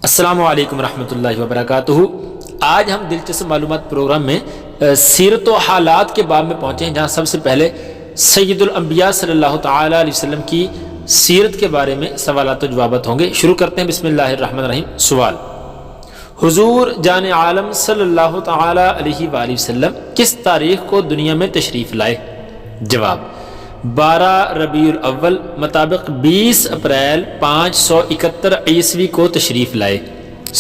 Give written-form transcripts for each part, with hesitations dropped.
السلام علیکم ورحمۃ اللہ وبرکاتہ۔ آج ہم دلچسپ معلومات پروگرام میں سیرت و حالات کے باب میں پہنچے ہیں، جہاں سب سے پہلے سید الانبیاء صلی اللہ تعالیٰ علیہ وسلم کی سیرت کے بارے میں سوالات و جوابات ہوں گے۔ شروع کرتے ہیں، بسم اللہ الرحمن الرحیم۔ سوال: حضور جان عالم صلی اللہ تعالیٰ علیہ وآلہ وسلم کس تاریخ کو دنیا میں تشریف لائے؟ جواب: 12 ربیع الاول مطابق 20 اپریل 571 عیسوی کو تشریف لائے۔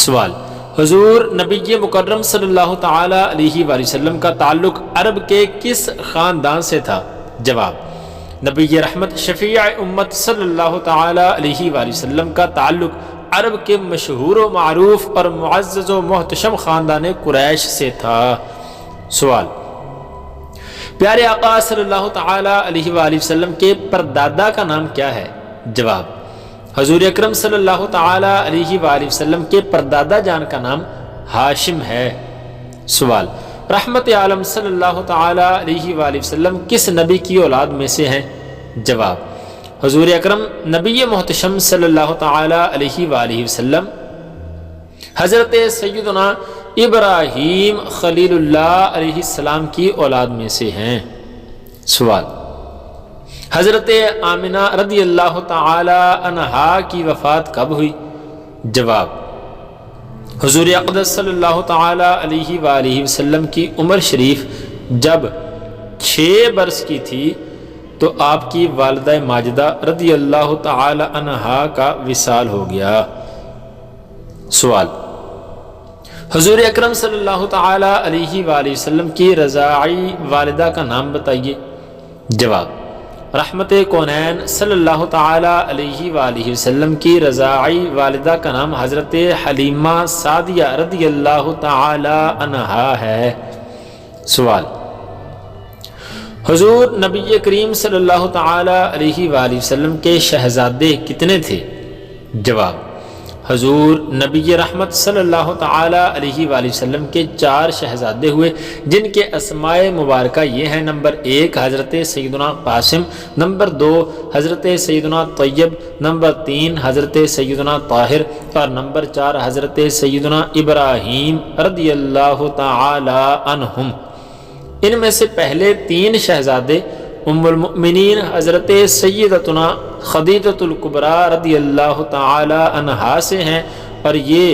سوال: حضور نبی مکرم صلی اللہ تعالیٰ علیہ وآلہ وسلم کا تعلق عرب کے کس خاندان سے تھا؟ جواب: نبی رحمت شفیع امت صلی اللہ تعالیٰ علیہ وآلہ وسلم کا تعلق عرب کے مشہور و معروف اور معزز و محتشم خاندان قریش سے تھا۔ سوال: پیارے آقا صلی اللہ تعالیٰ علیہ وآلہ وسلم کے پردادا کا نام کیا ہے؟ جواب: حضور اکرم صلی اللہ تعالیٰ علیہ وآلہ وسلم کے پردادا جان کا نام ہاشم ہے۔ سوال: رحمت عالم صلی اللہ تعالیٰ علیہ وآلہ وسلم کس نبی کی اولاد میں سے ہیں؟ جواب: حضور اکرم نبی محتشم صلی اللہ تعالیٰ علیہ وآلہ وسلم حضرت سیدنا ابراہیم خلیل اللہ علیہ السلام کی اولاد میں سے ہیں۔ سوال: حضرت آمنہ رضی اللہ تعالی عنہا کی وفات کب ہوئی؟ جواب: حضور اقدس صلی اللہ تعالی علیہ وآلہ وسلم کی عمر شریف جب 6 برس کی تھی تو آپ کی والدہ ماجدہ رضی اللہ تعالی عنہا کا وصال ہو گیا۔ سوال: حضور اکرم صلی اللہ تعالی علیہ وآلہ وسلم کی رضاعی والدہ کا نام بتائیے۔ جواب: رحمت کونین صلی اللہ تعالی علیہ وآلہ وسلم کی رضاعی والدہ کا نام حضرت حلیمہ سعدیہ رضی اللہ تعالی عنہا ہے۔ سوال: حضور نبی کریم صلی اللہ تعالی علیہ وآلہ وسلم کے شہزادے کتنے تھے؟ جواب: حضور نبی رحمت صلی اللہ تعالی علیہ وآلہ وسلم کے 4 شہزادے ہوئے، جن کے اسماء مبارکہ یہ ہیں: نمبر 1 حضرت سیدنا قاسم، نمبر 2 حضرت سیدنا طیب، نمبر 3 حضرت سیدنا طاہر، اور نمبر 4 حضرت سیدنا ابراہیم رضی اللہ تعالی عنہم۔ ان میں سے پہلے 3 شہزادے ام المؤمنین حضرت سیدتنا خدیجۃ الکبریٰ رضی اللہ تعالی عنہا سے ہیں، اور یہ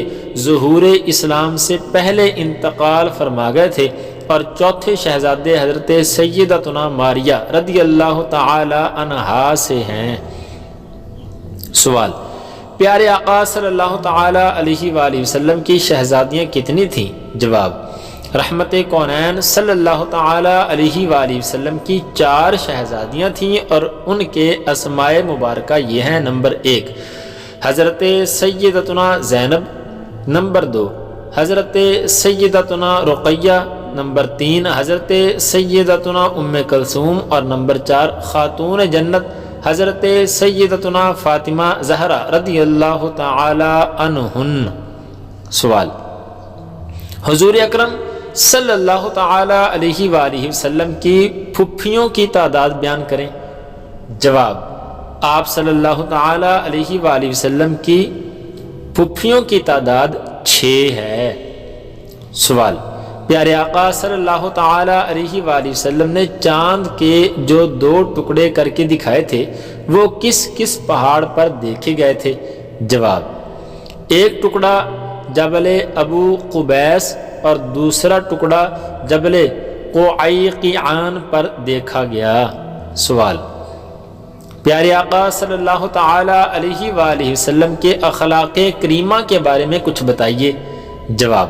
ظہور اسلام سے پہلے انتقال فرما گئے تھے، اور چوتھے شہزادے حضرت سیدتنا ماریہ رضی اللہ تعالی عنہا سے ہیں۔ سوال: پیارے آقا صلی اللہ تعالی علیہ وآلہ وسلم کی شہزادیاں کتنی تھیں؟ جواب: رحمت کونین صلی اللہ تعالی علیہ وآلہ وسلم کی 4 شہزادیاں تھیں، اور ان کے اسماء مبارکہ یہ ہیں: نمبر 1 حضرت سیدتنا زینب، نمبر 2 حضرت سیدتنا رقیہ، نمبر 3 حضرت سیدتنا ام کلثوم، اور نمبر 4 خاتون جنت حضرت سیدتنا فاطمہ زہرا رضی اللہ تعالی عنہن۔ سوال: حضور اکرم صلی اللہ تعالی علیہ وآلہ وسلم کی پھپھیوں کی تعداد بیان کریں۔ جواب: آپ صلی اللہ تعالی علیہ وآلہ وسلم کی پھپھیوں کی تعداد 6 ہے۔ سوال: پیارے آقا صلی اللہ تعالی علیہ وآلہ وسلم نے چاند کے جو 2 ٹکڑے کر کے دکھائے تھے وہ کس کس پہاڑ پر دیکھے گئے تھے؟ جواب: ایک ٹکڑا جبل ابو قبیس اور دوسرا ٹکڑا جبل قعیقیعان پر دیکھا گیا۔ سوال: پیارے آقا صلی اللہ تعالی علیہ وآلہ وسلم کے اخلاق کریمہ کے بارے میں کچھ بتائیے۔ جواب: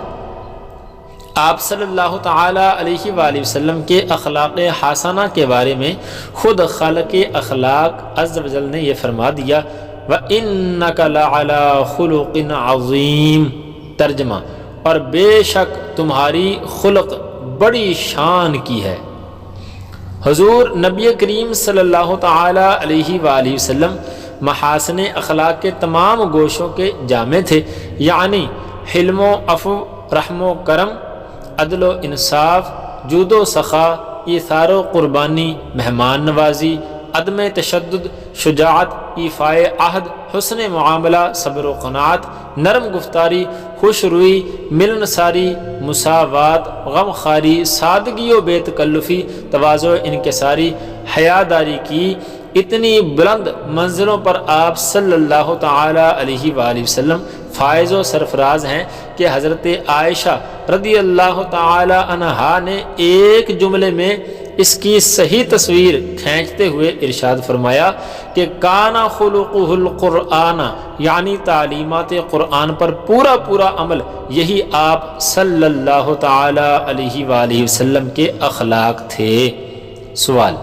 آپ صلی اللہ تعالی علیہ وآلہ وسلم کے اخلاق حسنہ کے بارے میں خود خالق اخلاق عز و جل نے یہ فرما دیا: وَإِنَّكَ لَعَلَىٰ خُلُقٍ عَظِيمٍ۔ ترجمہ: اور بے شک تمہاری خلق بڑی شان کی ہے۔ حضور نبی کریم صلی اللہ تعالی علیہ وآلہ وسلم محاسن اخلاق کے تمام گوشوں کے جامع تھے، یعنی حلم و عفو، رحم و کرم، عدل و انصاف، جود و سخا، ایثار و قربانی، مہمان نوازی، عدم تشدد، شجاعت، ایفائے عہد، حسن معاملہ، صبر و قناعت، نرم گفتاری، خوش روئی، ملنساری، مساوات، غم خواری، سادگی و بے تکلفی، تواضع و انکساری، حیاداری کی اتنی بلند منزلوں پر آپ صلی اللہ تعالی علیہ وآلہ وسلم فائز و سرفراز ہیں کہ حضرت عائشہ رضی اللہ تعالی عنہا نے ایک جملے میں اس کی صحیح تصویر کھینچتے ہوئے ارشاد فرمایا کہ کانا خلقہ القرآن، یعنی تعلیمات قرآن پر پورا عمل یہی آپ صلی اللہ تعالی علیہ وآلہ وسلم کے اخلاق تھے۔ سوال: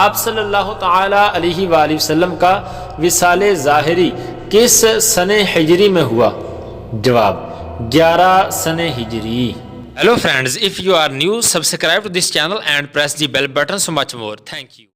آپ صلی اللہ تعالی علیہ وآلہ وسلم کا وصال ظاہری کس سن ہجری میں ہوا؟ جواب: 11 سن ہجری۔ Hello friends, if you are new, subscribe to this channel and press the bell button so much more. Thank you.